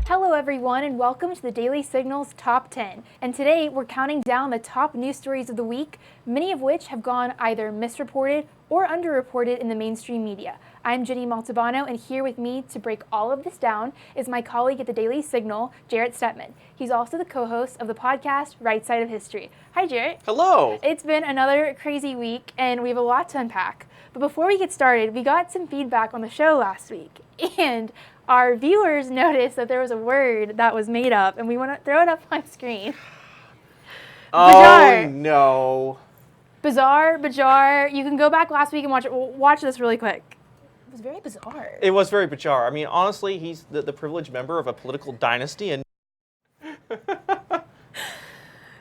Hello everyone and welcome to the Daily Signal's Top 10. And today we're counting down the top news stories of the week, many of which have gone either misreported or underreported in the mainstream media. I'm Jenny Maltabano, and here with me to break all of this down is my colleague at the Daily Signal, Jarrett Stepman. He's also the co-host of the podcast Right Side of History. Hi Jarrett. Hello. It's been another crazy week and we have a lot to unpack. But before we get started, we got some feedback on the show last week, and our viewers noticed that there was a word that was made up, and we want to throw it up on screen. Oh, Bizarre. no. Bizarre, Bajar. You can go back last week and watch it. Watch this really quick. It was very bizarre. It was very bizarre. I mean, honestly, he's the privileged member of a political dynasty, and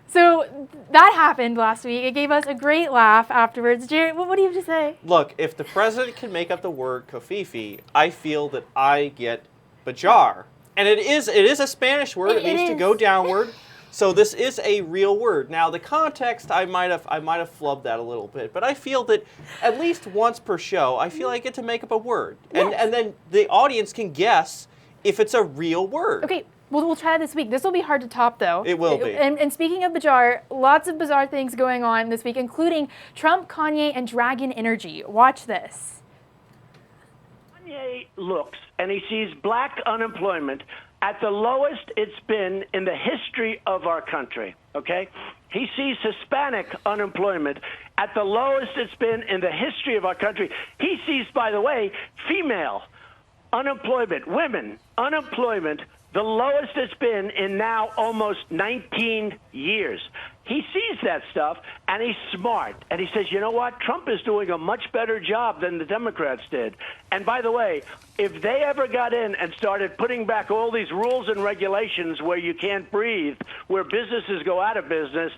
So that happened last week. It gave us a great laugh afterwards. Jarrett, what do you have to say? look, if the president can make up the word kofifi, I feel that I get bajar. And it is a Spanish word. It means to go downward. So this is a real word. Now the context, I might have flubbed that a little bit, but I feel that at least once per show, I feel I get to make up a word, Yes. and then the audience can guess if it's a real word. Okay, we'll try that this week. This will be hard to top, though. It will be. And speaking of bizarre, lots of bizarre things going on this week, including Trump, Kanye, and Dragon Energy. Watch this. Kanye looks and he sees black unemployment at the lowest it's been in the history of our country, okay? He sees Hispanic unemployment at the lowest it's been in the history of our country. He sees, by the way, female unemployment, women unemployment, the lowest it's been in now almost 19 years. He sees that stuff, and he's smart. And he says, you know what? Trump is doing a much better job than the Democrats did. And by the way, if they ever got in and started putting back all these rules and regulations where you can't breathe, where businesses go out of business,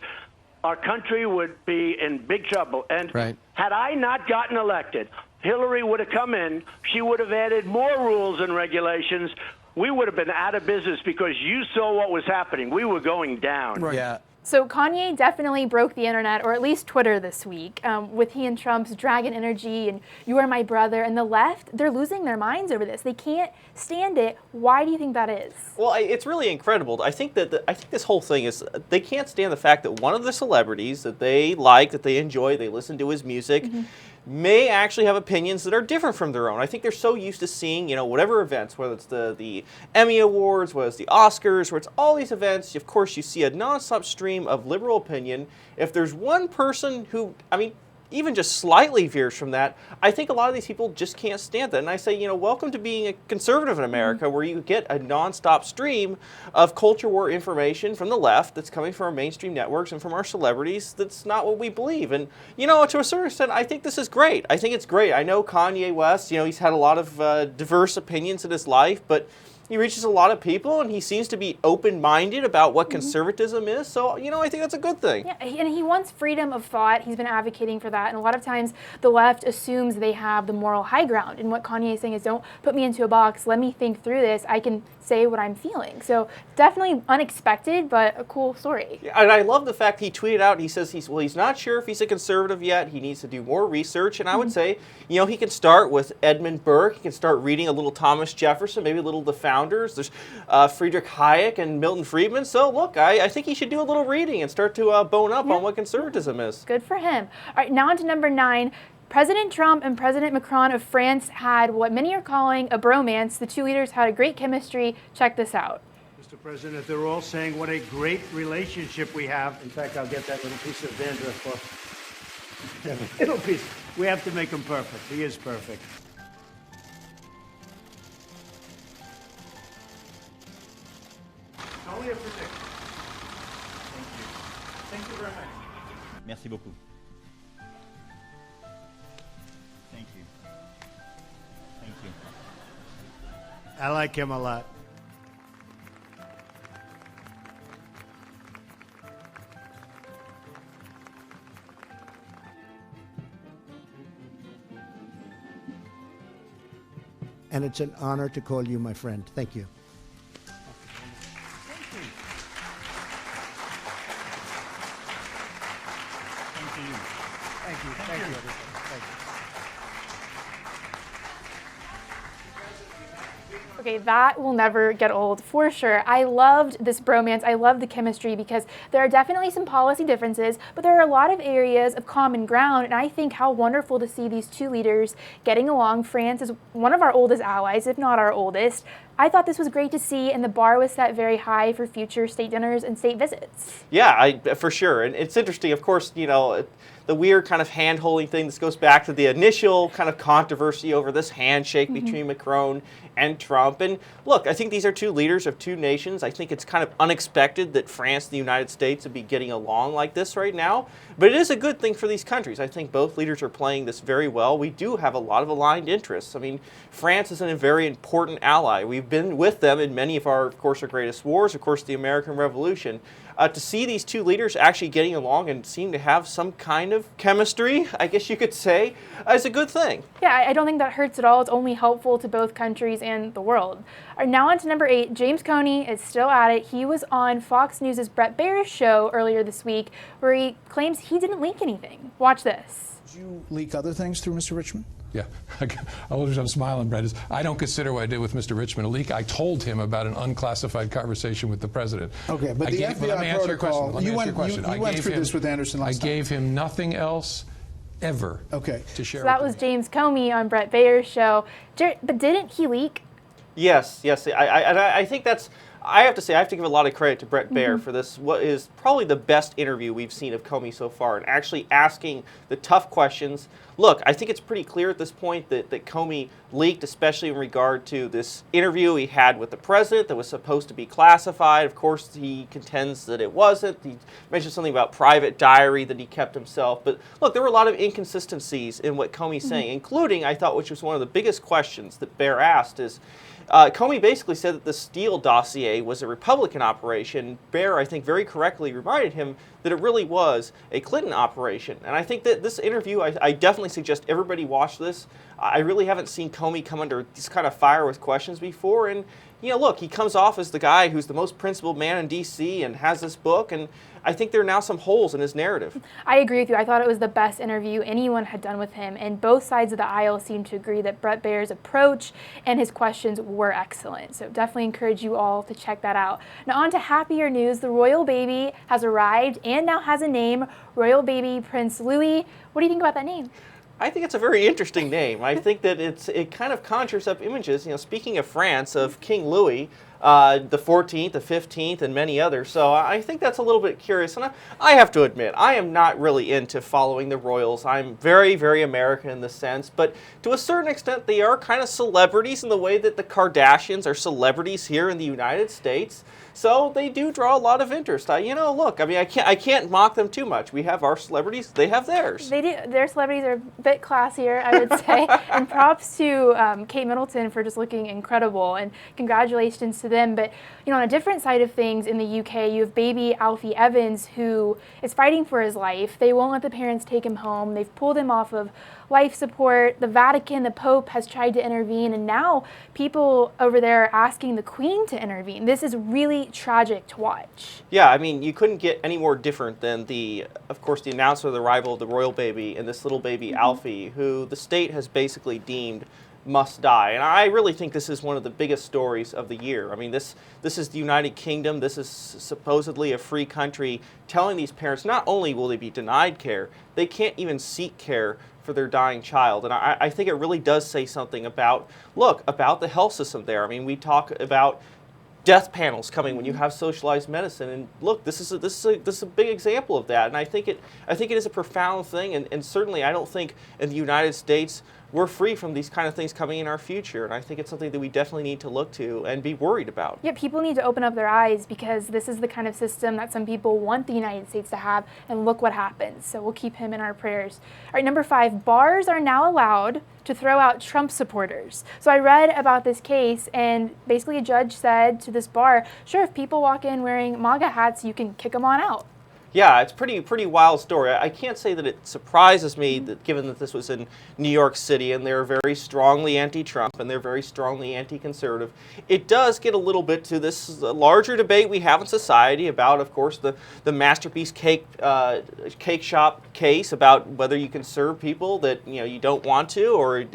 our country would be in big trouble. And had I not gotten elected, Hillary would have come in. She would have added more rules and regulations. We would have been out of business because you saw what was happening. We were going down. Right. Yeah. So Kanye definitely broke the internet, or at least Twitter this week, with he and Trump's Dragon Energy and You Are My Brother. And the left, they're losing their minds over this. They can't stand it. Why do you think that is? Well, it's really incredible. I think that this whole thing is they can't stand the fact that one of the celebrities that they like, that they enjoy, they listen to his music, may actually have opinions that are different from their own. I think they're so used to seeing, whatever events, whether it's the Emmy Awards, whether it's the Oscars, where it's all these events, of course you see a nonstop stream of liberal opinion. If there's one person who, even just slightly veers from that, I think a lot of these people just can't stand that. And I say, welcome to being a conservative in America, where you get a nonstop stream of culture war information from the left that's coming from our mainstream networks and from our celebrities that's not what we believe. And, to a certain extent, I think this is great. I think it's great. I know Kanye West, he's had a lot of diverse opinions in his life, but he reaches a lot of people, and he seems to be open-minded about what conservatism is. So, I think that's a good thing. Yeah, and he wants freedom of thought. He's been advocating for that. And a lot of times the left assumes they have the moral high ground. And what Kanye is saying is, don't put me into a box. Let me think through this. I can say what I'm feeling. So definitely unexpected, but a cool story. Yeah, and I love the fact he tweeted out, he says he's not sure if he's a conservative yet. He needs to do more research. And I would say, he can start with Edmund Burke. He can start reading a little Thomas Jefferson, maybe a little The Founders. There's Friedrich Hayek and Milton Friedman. So look, I think he should do a little reading and start to bone up on what conservatism is. Good for him. All right, now on to number 9. President Trump and President Macron of France had what many are calling a bromance. The two leaders had a great chemistry. Check this out. Mr. President, they're all saying what a great relationship we have. In fact, I'll get that little piece of dandruff for that little piece. We have to make him perfect. He is perfect. It's only a prediction. Thank you. Thank you very much. Merci beaucoup. Thank you. Thank you. I like him a lot. And it's an honor to call you my friend. Thank you. Thank you. Thank you, everybody. Thank you. Okay, that will never get old for sure. I loved this bromance. I love the chemistry because there are definitely some policy differences, but there are a lot of areas of common ground. And I think how wonderful to see these two leaders getting along. France is one of our oldest allies, if not our oldest. I thought this was great to see, and the bar was set very high for future state dinners and state visits. Yeah, for sure. And it's interesting, of course, the weird kind of hand-holding thing. This goes back to the initial kind of controversy over this handshake between Macron and Trump. And look, I think these are two leaders of two nations. I think it's kind of unexpected that France and the United States would be getting along like this right now. But it is a good thing for these countries. I think both leaders are playing this very well. We do have a lot of aligned interests. I mean, France is a very important ally. We've been with them in many of our greatest wars, of course, the American Revolution. To see these two leaders actually getting along and seem to have some kind of chemistry, I guess you could say, is a good thing. Yeah, I don't think that hurts at all. It's only helpful to both countries and the world. All right, now on to number 8. James Comey is still at it. He was on Fox News' Bret Baier's show earlier this week where he claims he didn't leak anything. Watch this. Did you leak other things through Mr. Richmond? Yeah, I'm smiling, Brett. I don't consider what I did with Mr. Richmond a leak. I told him about an unclassified conversation with the president. Okay, but the FBI protocol, you went through this with Anderson last time. I gave him nothing else ever to share. So that was James Comey on Bret Baier's show. But didn't he leak? Yes. I think that's... I have to say, I have to give a lot of credit to Bret Baier for this, what is probably the best interview we've seen of Comey so far, and actually asking the tough questions. Look, I think it's pretty clear at this point that Comey leaked, especially in regard to this interview he had with the president that was supposed to be classified. Of course, he contends that it wasn't. He mentioned something about private diary that he kept himself. But look, there were a lot of inconsistencies in what Comey's saying, including, I thought, which was one of the biggest questions that Baier asked is, Comey basically said that the Steele dossier was a Republican operation. Baier, I think, very correctly reminded him that it really was a Clinton operation. And I think that this interview, I definitely suggest everybody watch this. I really haven't seen Comey come under this kind of fire with questions before. And, look, he comes off as the guy who's the most principled man in D.C. and has this book. And I think there are now some holes in his narrative. I agree with you. I thought it was the best interview anyone had done with him, and both sides of the aisle seem to agree that Bret Baier's approach and his questions were excellent. So definitely encourage you all to check that out. Now on to happier news. The royal baby has arrived and now has a name, royal baby Prince Louis. What do you think about that name? I think it's a very interesting name. I think that it kind of conjures up images, speaking of France, of King Louis, the 14th, the 15th, and many others. So I think that's a little bit curious. And I have to admit, I am not really into following the royals. I'm very, very American in this sense. But to a certain extent, they are kind of celebrities in the way that the Kardashians are celebrities here in the United States. So they do draw a lot of interest. Look, I mean, I can't mock them too much. We have our celebrities; they have theirs. They do. Their celebrities are a bit classier, I would say. And props to Kate Middleton for just looking incredible. And congratulations to them. But on a different side of things, in the UK, you have baby Alfie Evans, who is fighting for his life. They won't let the parents take him home. They've pulled him off of life support. The Vatican, the Pope, has tried to intervene, and now people over there are asking the Queen to intervene. This is really tragic to watch. Yeah, I mean, you couldn't get any more different than of course, the announcement of the arrival of the royal baby and this little baby Alfie, who the state has basically deemed must die. And I really think this is one of the biggest stories of the year. I mean, this is the United Kingdom. This is supposedly a free country telling these parents not only will they be denied care, they can't even seek care for their dying child. And I think it really does say something about the health system there. I mean, we talk about death panels coming when you have socialized medicine, and look, this is a big example of that. And I think it is a profound thing, and certainly I don't think in the United States we're free from these kind of things coming in our future. And I think it's something that we definitely need to look to and be worried about. Yeah, people need to open up their eyes, because this is the kind of system that some people want the United States to have, and look what happens. So we'll keep him in our prayers. All right, number 5, bars are now allowed to throw out Trump supporters. So I read about this case, and basically a judge said to this bar, sure, if people walk in wearing MAGA hats, you can kick them on out. Yeah, it's pretty wild story. I can't say that it surprises me that, given that this was in New York City and they're very strongly anti-Trump and they're very strongly anti-conservative. It does get a little bit to this larger debate we have in society about, of course, the Masterpiece cake shop case about whether you can serve people that you don't want to, or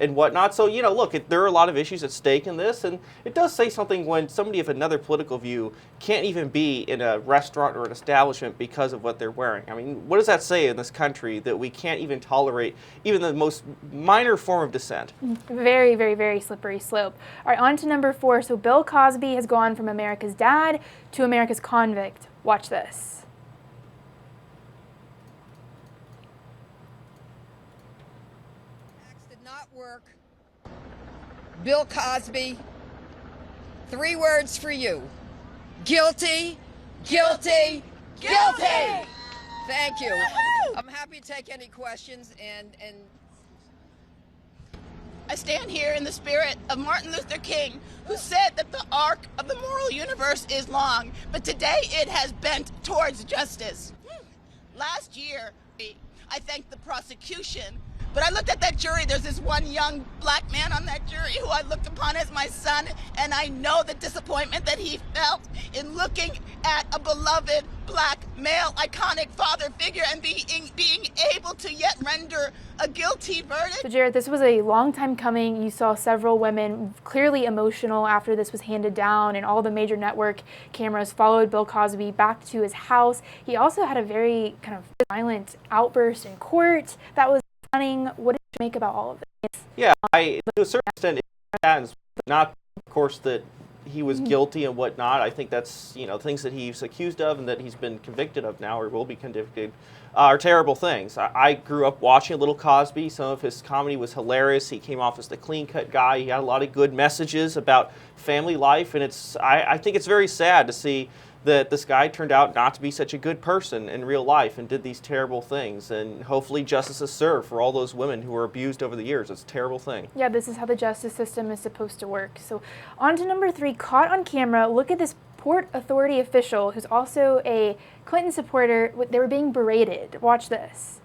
and whatnot. So, you know, look, there are a lot of issues at stake in this, and it does say something when somebody of another political view can't even be in a restaurant or an establishment because of what they're wearing. I mean, what does that say in this country that we can't even tolerate even the most minor form of dissent? Very, very, very slippery slope. All right, on to number 4. So Bill Cosby has gone from America's dad to America's convict. Watch this. Did not work. Bill Cosby, 3 words for you. Guilty, guilty, guilty! Thank you. I'm happy to take any questions, and I stand here in the spirit of Martin Luther King, who said that the arc of the moral universe is long, but today it has bent towards justice. Last year, I thanked the prosecution, but I looked at that jury. There's this one young black man on that jury who I looked upon as my son, and I know the disappointment that he felt in looking at a beloved black male iconic father figure and being able to yet render a guilty verdict. So Jared, this was a long time coming. You saw several women clearly emotional after this was handed down, and all the major network cameras followed Bill Cosby back to his house. He also had a very kind of violent outburst in court that was running. What did you make about all of this? Yeah, to a certain extent, it happens, but not, of course, that he was guilty and whatnot. I think that's, you know, things that he's accused of and that he's been convicted of now or will be convicted are terrible things. I grew up watching Little Cosby. Some of his comedy was hilarious. He came off as the clean-cut guy. He had a lot of good messages about family life, and I think it's very sad to see that this guy turned out not to be such a good person in real life and did these terrible things. And hopefully justice is served for all those women who were abused over the years. It's a terrible thing. Yeah, this is how the justice system is supposed to work. So on to number 3, caught on camera. Look at this Port Authority official who's also a Clinton supporter. They were being berated. Watch this.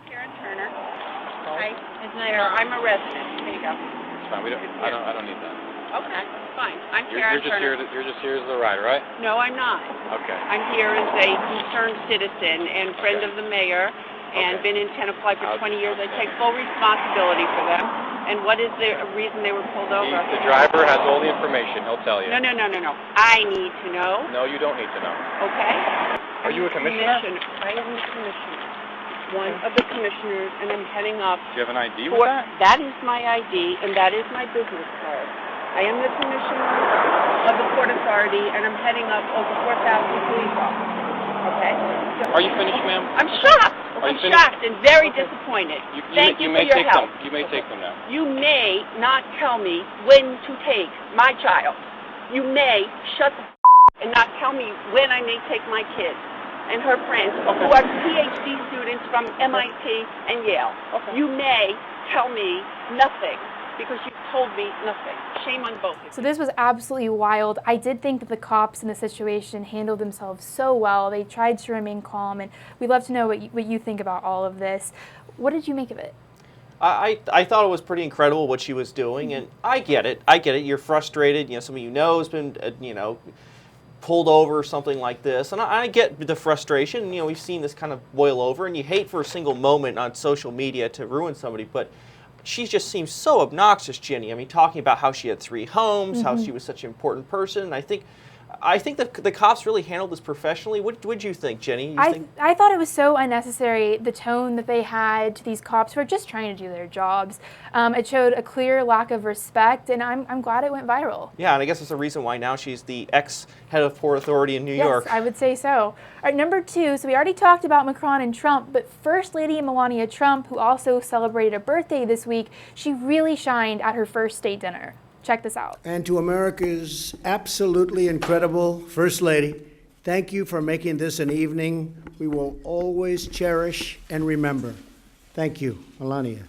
Karen Turner. Hi, Ms. Nair. I'm a resident. Here you go. It's fine. I don't need that. Okay, fine. I'm Karen Turner. You're just here as the rider, right? No, I'm not. Okay. I'm here as a concerned citizen and friend of the mayor, and been in Tenafly for 20 years. I take full responsibility for them. And what is the reason they were pulled over? The driver has all the information. He'll tell you. No. I need to know. No, you don't need to know. Okay. Are you a commissioner? I am the commissioner. One of the commissioners, and I'm heading up. Do you have an ID with that? That is my ID, and that is my business card. I am the commissioner of the Port Authority, and I'm heading up over 4,000 police officers. Okay? Are you finished, ma'am? I'm shocked. I'm shocked and very disappointed. Thank you for your help. You may take them now. You may not tell me when to take my child. You may shut the and not tell me when I may take my kids and her friends who are PhD students from MIT and Yale. You may tell me nothing because you told me nothing. Shame on both of you. So this was absolutely wild. I did think that the cops in the situation handled themselves so well. They tried to remain calm, and we'd love to know what you think about all of this. What did you make of it? I thought it was pretty incredible what she was doing, and I get it. You're frustrated. You know, somebody you know has been, pulled over or something like this, and I get the frustration. You know, we've seen this kind of boil over, and you hate for a single moment on social media to ruin somebody, but she just seems so obnoxious, Jenny. I mean, talking about how she had 3 homes, how she was such an important person. And I think that the cops really handled this professionally. What did you think, Jenny? I thought it was so unnecessary, the tone that they had to these cops who are just trying to do their jobs. It showed a clear lack of respect, and I'm glad it went viral. Yeah, and I guess that's the reason why now she's the ex-head of Port Authority in New York. Yes, I would say so. All right, number 2, so we already talked about Macron and Trump, but First Lady Melania Trump, who also celebrated a birthday this week, she really shined at her first state dinner. Check this out. And to America's absolutely incredible First Lady, thank you for making this an evening we will always cherish and remember. Thank you, Melania.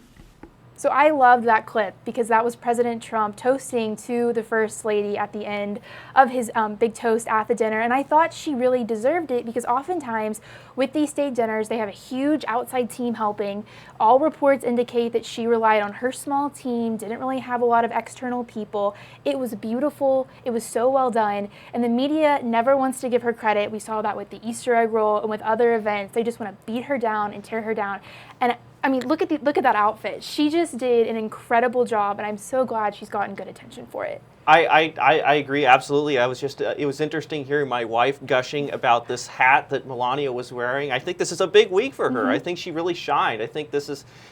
So I loved that clip because that was President Trump toasting to the First Lady at the end of his big toast at the dinner. And I thought she really deserved it because oftentimes with these state dinners, they have a huge outside team helping. All reports indicate that she relied on her small team, didn't really have a lot of external people. It was beautiful. It was so well done. And the media never wants to give her credit. We saw that with the Easter egg roll and with other events. They just want to beat her down and tear her down. And I mean, look at that outfit. She just did an incredible job, and I'm so glad she's gotten good attention for it. I agree, absolutely. I was just, it was interesting hearing my wife gushing about this hat that Melania was wearing. I think this is a big week for her. I think she really shined. I think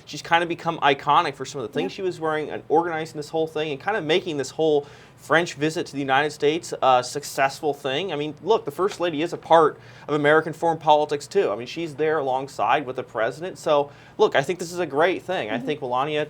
she's kind of become iconic for some of the things she was wearing and organizing this whole thing and kind of making this whole French visit to the United States a successful thing. I mean, look, the First Lady is a part of American foreign politics too. I mean, she's there alongside with the president. So, look, I think this is a great thing. I think Melania,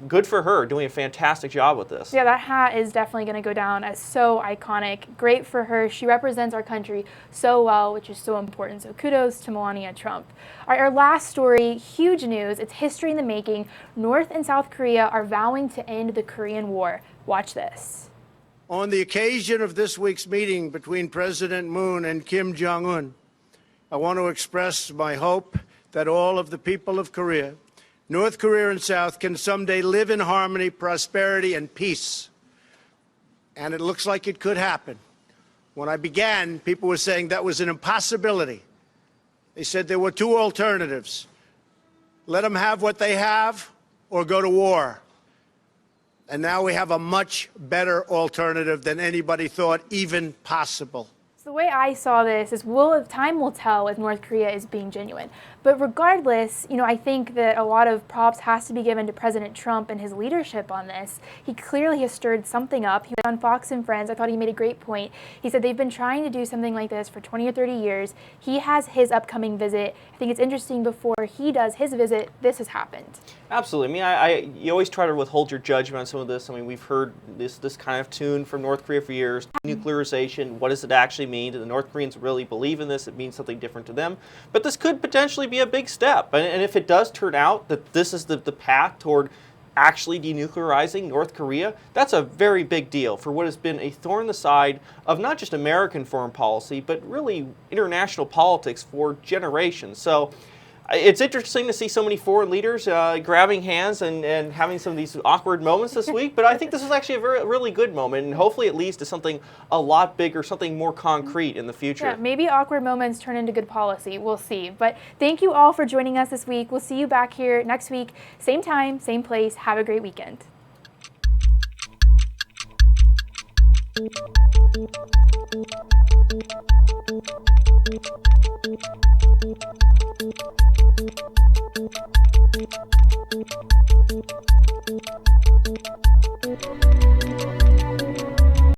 good for her, doing a fantastic job with this. Yeah, that hat is definitely going to go down as so iconic. Great for her. She represents our country so well, which is so important. So kudos to Melania Trump. All right, our last story, huge news. It's history in the making. North and South Korea are vowing to end the Korean War. Watch this. On the occasion of this week's meeting between President Moon and Kim Jong-un, I want to express my hope that all of the people of Korea, North Korea and South, can someday live in harmony, prosperity, and peace. And it looks like it could happen. When I began, people were saying that was an impossibility. They said there were two alternatives. Let them have what they have or go to war. And now we have a much better alternative than anybody thought even possible. So the way I saw this is time will tell if North Korea is being genuine. But regardless, I think that a lot of props has to be given to President Trump and his leadership on this. He clearly has stirred something up. He was on Fox and Friends. I thought he made a great point. He said they've been trying to do something like this for 20 or 30 years. He has his upcoming visit. I think it's interesting before he does his visit, this has happened. Absolutely. I mean, you always try to withhold your judgment on some of this. I mean, we've heard this kind of tune from North Korea for years. Nuclearization, what does it actually mean? Do the North Koreans really believe in this? It means something different to them. But this could potentially be a big step. And if it does turn out that this is the path toward actually denuclearizing North Korea, that's a very big deal for what has been a thorn in the side of not just American foreign policy, but really international politics for generations. So it's interesting to see so many foreign leaders grabbing hands and having some of these awkward moments this week, but I think this is actually a really good moment, and hopefully it leads to something a lot bigger, something more concrete in the future. Yeah, maybe awkward moments turn into good policy. We'll see. But thank you all for joining us this week. We'll see you back here next week, same time, same place. Have a great weekend.